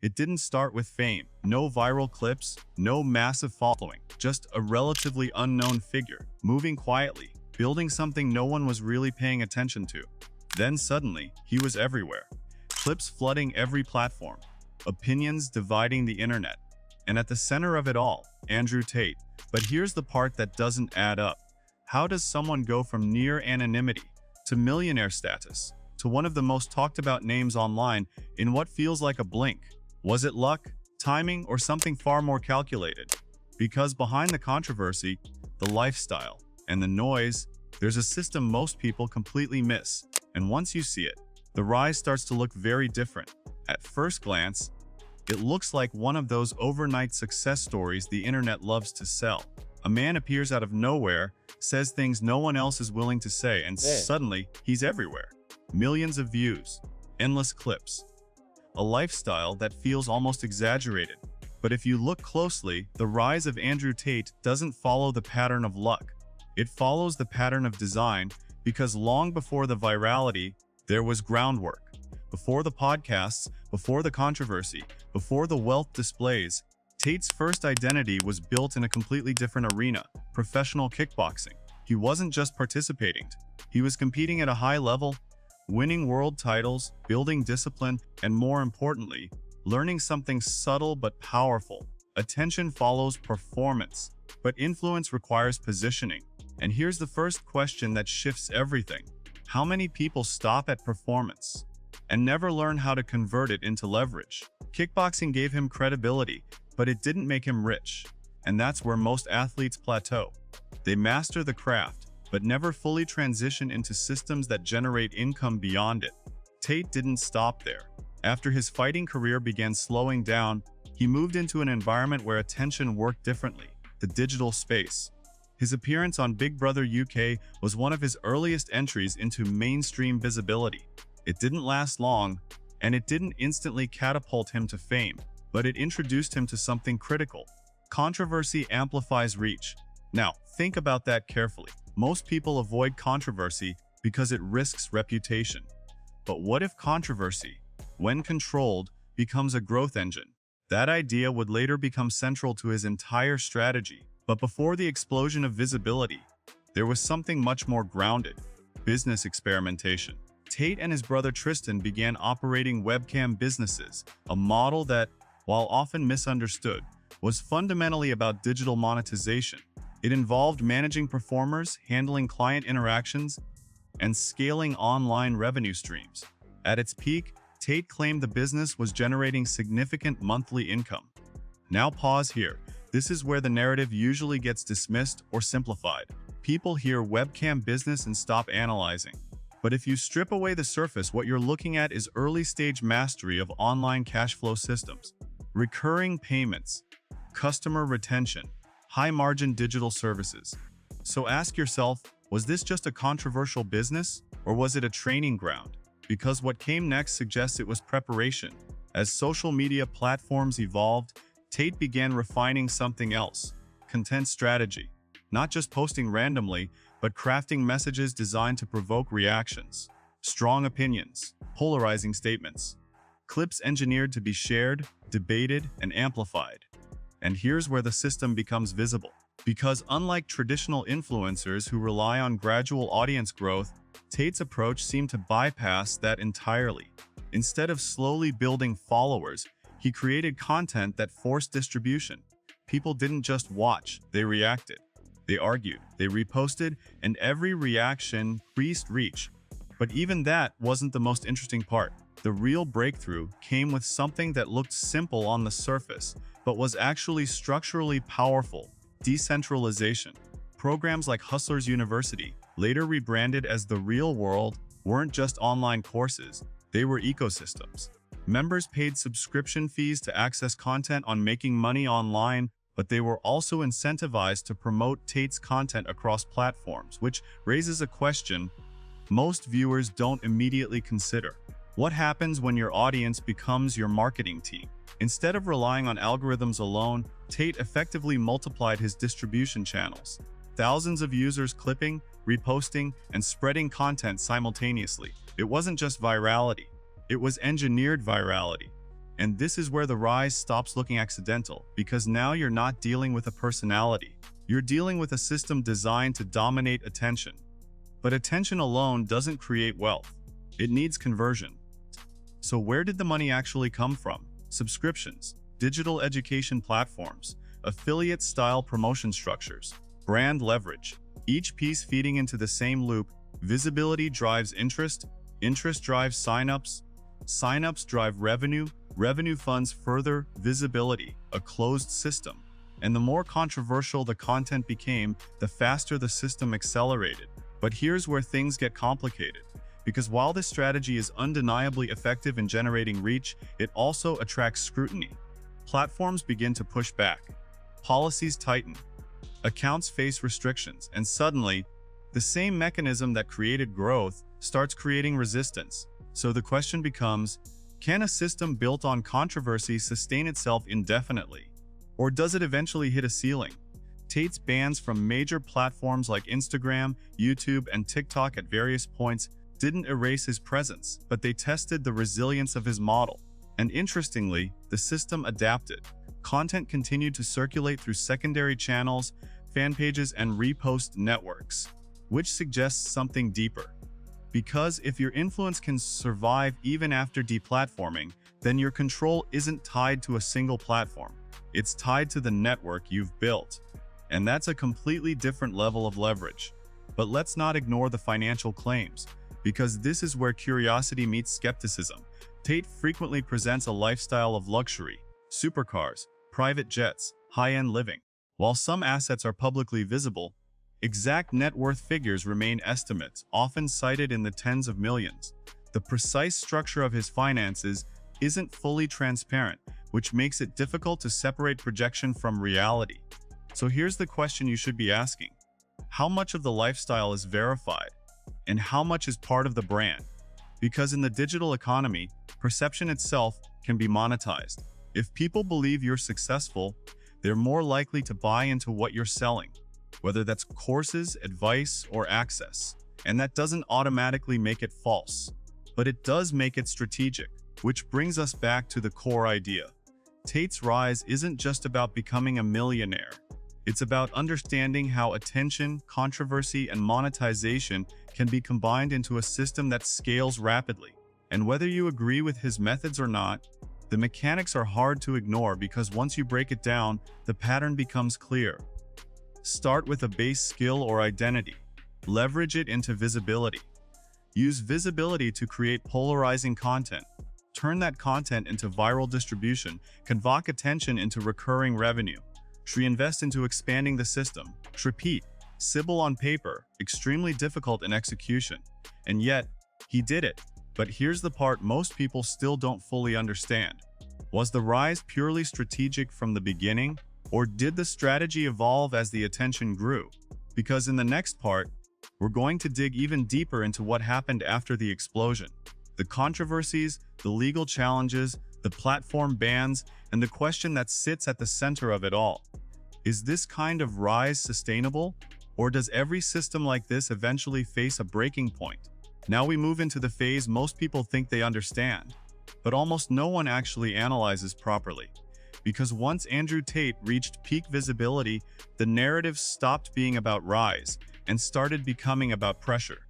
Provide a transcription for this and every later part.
It didn't start with fame. No viral clips, no massive following, just a relatively unknown figure, moving quietly, building something no one was really paying attention to. Then suddenly, he was everywhere. Clips flooding every platform, opinions dividing the internet, and at the center of it all, Andrew Tate. But here's the part that doesn't add up. How does someone go from near anonymity to millionaire status, to one of the most talked about names online in what feels like a blink? Was it luck, timing, or something far more calculated? Because behind the controversy, the lifestyle, and the noise, there's a system most people completely miss. And once you see it, the rise starts to look very different. At first glance, it looks like one of those overnight success stories the internet loves to sell. A man appears out of nowhere, says things no one else is willing to say, and suddenly, he's everywhere. Millions of views, endless clips. A lifestyle that feels almost exaggerated. But if you look closely, the rise of Andrew Tate doesn't follow the pattern of luck. It follows the pattern of design, because long before the virality, there was groundwork. Before the podcasts, before the controversy, before the wealth displays, Tate's first identity was built in a completely different arena, professional kickboxing. He wasn't just participating, he was competing at a high level, winning world titles, building discipline, and more importantly, learning something subtle but powerful. Attention follows performance, but influence requires positioning. And here's the first question that shifts everything. How many people stop at performance and never learn how to convert it into leverage? Kickboxing gave him credibility, but it didn't make him rich. And that's where most athletes plateau. They master the craft, but never fully transition into systems that generate income beyond it. Tate didn't stop there. After his fighting career began slowing down, he moved into an environment where attention worked differently, the digital space. His appearance on Big Brother UK was one of his earliest entries into mainstream visibility. It didn't last long, and it didn't instantly catapult him to fame, but it introduced him to something critical. Controversy amplifies reach. Now, think about that carefully. Most people avoid controversy because it risks reputation. But what if controversy, when controlled, becomes a growth engine? That idea would later become central to his entire strategy. But before the explosion of visibility, there was something much more grounded: business experimentation. Tate and his brother Tristan began operating webcam businesses, a model that, while often misunderstood, was fundamentally about digital monetization. It involved managing performers, handling client interactions, and scaling online revenue streams. At its peak, Tate claimed the business was generating significant monthly income. Now pause here. This is where the narrative usually gets dismissed or simplified. People hear webcam business and stop analyzing. But if you strip away the surface, what you're looking at is early-stage mastery of online cash flow systems, recurring payments, customer retention, high-margin digital services. So ask yourself, was this just a controversial business, or was it a training ground? Because what came next suggests it was preparation. As social media platforms evolved, Tate began refining something else: content strategy. Not just posting randomly, but crafting messages designed to provoke reactions, strong opinions, polarizing statements, clips engineered to be shared, debated, and amplified. And here's where the system becomes visible. Because unlike traditional influencers who rely on gradual audience growth, Tate's approach seemed to bypass that entirely. Instead of slowly building followers, he created content that forced distribution. People didn't just watch, they reacted. They argued, they reposted, and every reaction increased reach. But even that wasn't the most interesting part. The real breakthrough came with something that looked simple on the surface, but was actually structurally powerful: decentralization. Programs like Hustlers University, later rebranded as The Real World, weren't just online courses, they were ecosystems. Members paid subscription fees to access content on making money online, but they were also incentivized to promote Tate's content across platforms, which raises a question most viewers don't immediately consider. What happens when your audience becomes your marketing team? Instead of relying on algorithms alone, Tate effectively multiplied his distribution channels. Thousands of users clipping, reposting, and spreading content simultaneously. It wasn't just virality. It was engineered virality. And this is where the rise stops looking accidental, because now you're not dealing with a personality. You're dealing with a system designed to dominate attention. But attention alone doesn't create wealth. It needs conversion. So where did the money actually come from? Subscriptions, digital education platforms, affiliate-style promotion structures, brand leverage, each piece feeding into the same loop. Visibility drives interest, interest drives signups, signups drive revenue, revenue funds further visibility, a closed system. And the more controversial the content became, the faster the system accelerated. But here's where things get complicated. Because while this strategy is undeniably effective in generating reach, it also attracts scrutiny. Platforms begin to push back. Policies tighten. Accounts face restrictions, and suddenly, the same mechanism that created growth starts creating resistance. So the question becomes, can a system built on controversy sustain itself indefinitely? Or does it eventually hit a ceiling? Tate's bans from major platforms like Instagram, YouTube, and TikTok at various points didn't erase his presence, but they tested the resilience of his model. And interestingly, the system adapted. Content continued to circulate through secondary channels, fan pages, and repost networks, which suggests something deeper. Because if your influence can survive even after deplatforming, then your control isn't tied to a single platform. It's tied to the network you've built. And that's a completely different level of leverage. But let's not ignore the financial claims, because this is where curiosity meets skepticism. Tate frequently presents a lifestyle of luxury, supercars, private jets, high-end living. While some assets are publicly visible, exact net worth figures remain estimates, often cited in the tens of millions. The precise structure of his finances isn't fully transparent, which makes it difficult to separate projection from reality. So here's the question you should be asking. How much of the lifestyle is verified? And how much is part of the brand? Because in the digital economy, perception itself can be monetized. If people believe you're successful, they're more likely to buy into what you're selling, whether that's courses, advice, or access. And that doesn't automatically make it false, but it does make it strategic, which brings us back to the core idea. Tate's rise isn't just about becoming a millionaire. It's about understanding how attention, controversy, and monetization can be combined into a system that scales rapidly. And whether you agree with his methods or not, the mechanics are hard to ignore, because once you break it down, the pattern becomes clear. Start with a base skill or identity. Leverage it into visibility. Use visibility to create polarizing content. Turn that content into viral distribution. Convoke attention into recurring revenue. Reinvest into expanding the system. Repeat. Simple on paper, extremely difficult in execution. And yet, he did it. But here's the part most people still don't fully understand. Was the rise purely strategic from the beginning, or did the strategy evolve as the attention grew? Because in the next part, we're going to dig even deeper into what happened after the explosion. The controversies, the legal challenges, the platform bans, and the question that sits at the center of it all. Is this kind of rise sustainable? Or does every system like this eventually face a breaking point? Now we move into the phase most people think they understand, but almost no one actually analyzes properly. Because once Andrew Tate reached peak visibility, the narrative stopped being about rise and started becoming about pressure.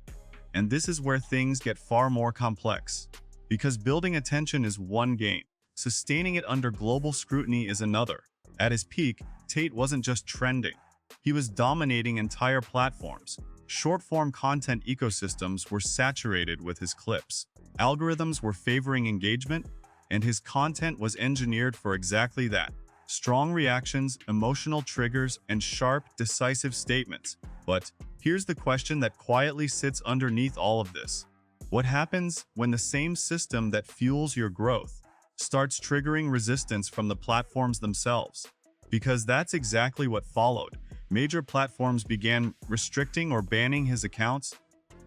And this is where things get far more complex. Because building attention is one game, sustaining it under global scrutiny is another. At his peak, Tate wasn't just trending. He was dominating entire platforms. Short-form content ecosystems were saturated with his clips. Algorithms were favoring engagement, and his content was engineered for exactly that. Strong reactions, emotional triggers, and sharp, decisive statements. But here's the question that quietly sits underneath all of this. What happens when the same system that fuels your growth starts triggering resistance from the platforms themselves? Because that's exactly what followed. Major platforms began restricting or banning his accounts,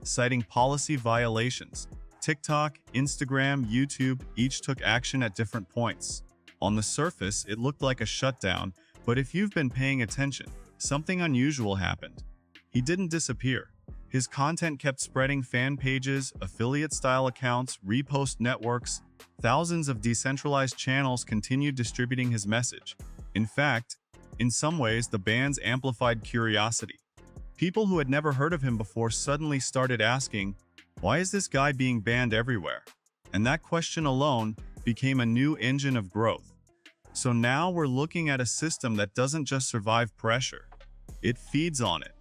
citing policy violations. TikTok, Instagram, YouTube each took action at different points. On the surface, it looked like a shutdown, but if you've been paying attention, something unusual happened. He didn't disappear. His content kept spreading. Fan pages, affiliate-style accounts, repost networks, thousands of decentralized channels continued distributing his message. In fact, in some ways, the bans amplified curiosity. People who had never heard of him before suddenly started asking, why is this guy being banned everywhere? And that question alone became a new engine of growth. So now we're looking at a system that doesn't just survive pressure, it feeds on it.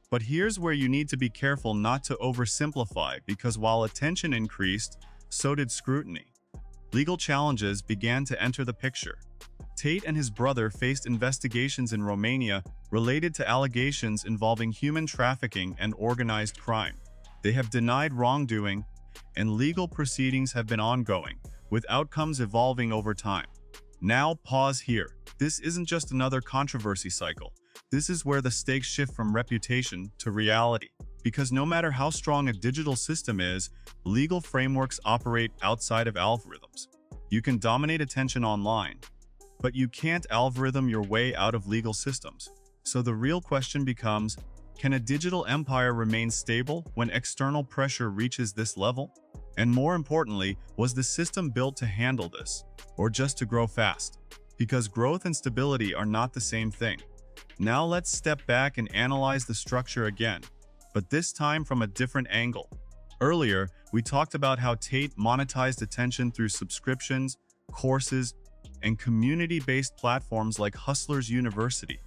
But here's where you need to be careful not to oversimplify, because while attention increased, so did scrutiny. Legal challenges began to enter the picture. Tate and his brother faced investigations in Romania related to allegations involving human trafficking and organized crime. They have denied wrongdoing, and legal proceedings have been ongoing, with outcomes evolving over time. Now, pause here. This isn't just another controversy cycle. This is where the stakes shift from reputation to reality. Because no matter how strong a digital system is, legal frameworks operate outside of algorithms. You can dominate attention online, but you can't algorithm your way out of legal systems. So the real question becomes, can a digital empire remain stable when external pressure reaches this level? And more importantly, was the system built to handle this, or just to grow fast? Because growth and stability are not the same thing. Now let's step back and analyze the structure again, but this time from a different angle. Earlier, we talked about how Tate monetized attention through subscriptions, courses, and community-based platforms like Hustlers University,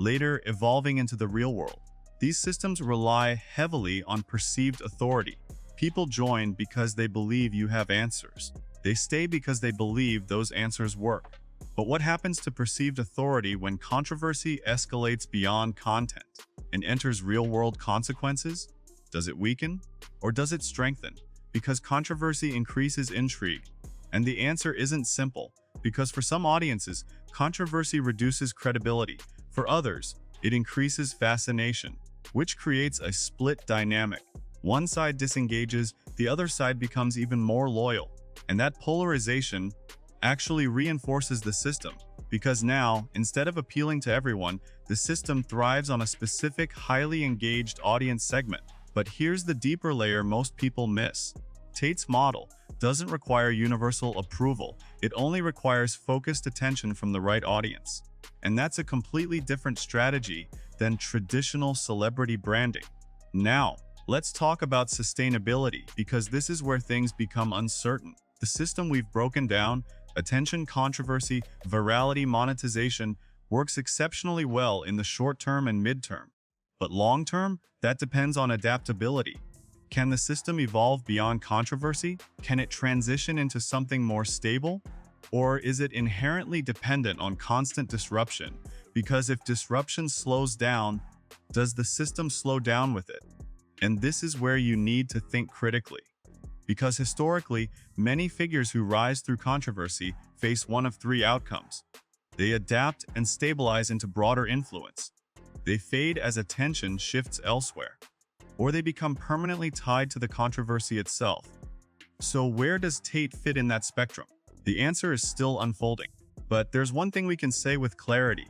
later evolving into the real world. These systems rely heavily on perceived authority. People join because they believe you have answers. They stay because they believe those answers work. But what happens to perceived authority when controversy escalates beyond content and enters real-world consequences? Does it weaken, or does it strengthen? Because controversy increases intrigue. And the answer isn't simple, because for some audiences, controversy reduces credibility. For others, it increases fascination, which creates a split dynamic. One side disengages, the other side becomes even more loyal. And that polarization actually reinforces the system, because now, instead of appealing to everyone, the system thrives on a specific, highly engaged audience segment. But here's the deeper layer most people miss. Tate's model doesn't require universal approval, it only requires focused attention from the right audience. And that's a completely different strategy than traditional celebrity branding. Now, let's talk about sustainability, because this is where things become uncertain. The system we've broken down, attention, controversy, virality, monetization, works exceptionally well in the short term and midterm. But long term, that depends on adaptability. Can the system evolve beyond controversy? Can it transition into something more stable? Or is it inherently dependent on constant disruption? Because if disruption slows down, does the system slow down with it? And this is where you need to think critically. Because historically, many figures who rise through controversy face one of three outcomes. They adapt and stabilize into broader influence. They fade as attention shifts elsewhere. Or they become permanently tied to the controversy itself. So where does Tate fit in that spectrum? The answer is still unfolding. But there's one thing we can say with clarity.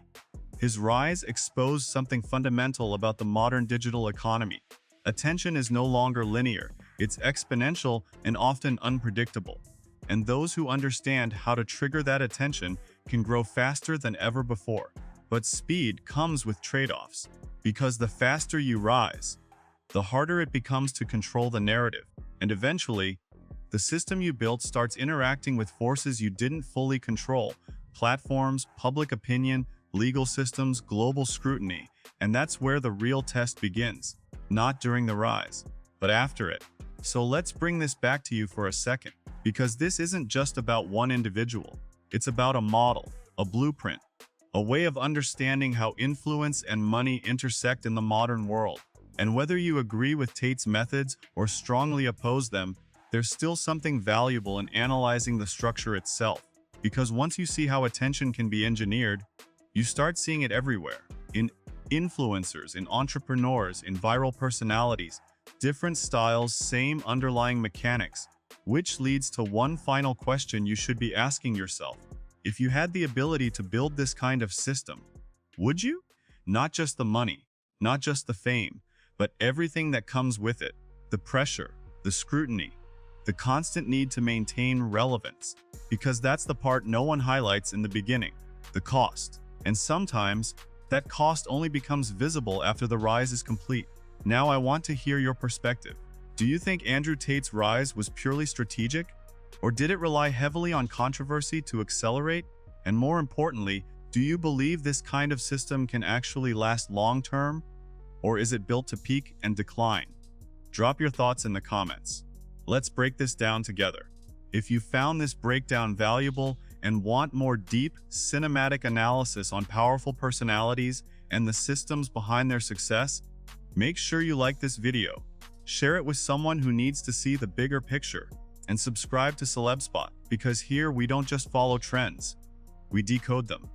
His rise exposed something fundamental about the modern digital economy. Attention is no longer linear, it's exponential and often unpredictable. And those who understand how to trigger that attention can grow faster than ever before. But speed comes with trade-offs, because the faster you rise, the harder it becomes to control the narrative. And eventually, the system you built starts interacting with forces you didn't fully control: platforms, public opinion, legal systems, global scrutiny. And that's where the real test begins. Not during the rise, but after it. So let's bring this back to you for a second, because this isn't just about one individual. It's about a model, a blueprint, a way of understanding how influence and money intersect in the modern world. And whether you agree with Tate's methods or strongly oppose them, there's still something valuable in analyzing the structure itself. Because once you see how attention can be engineered, you start seeing it everywhere. In influencers, in entrepreneurs, in viral personalities. Different styles, same underlying mechanics. Which leads to one final question you should be asking yourself. If you had the ability to build this kind of system, would you? Not just the money, not just the fame, but everything that comes with it: the pressure, the scrutiny, the constant need to maintain relevance. Because that's the part no one highlights in the beginning: the cost. And sometimes, that cost only becomes visible after the rise is complete. Now I want to hear your perspective. Do you think Andrew Tate's rise was purely strategic? Or did it rely heavily on controversy to accelerate? And more importantly, do you believe this kind of system can actually last long-term? Or is it built to peak and decline? Drop your thoughts in the comments. Let's break this down together. If you found this breakdown valuable and want more deep, cinematic analysis on powerful personalities and the systems behind their success, make sure you like this video, share it with someone who needs to see the bigger picture, and subscribe to CelebSpot, because here we don't just follow trends, we decode them.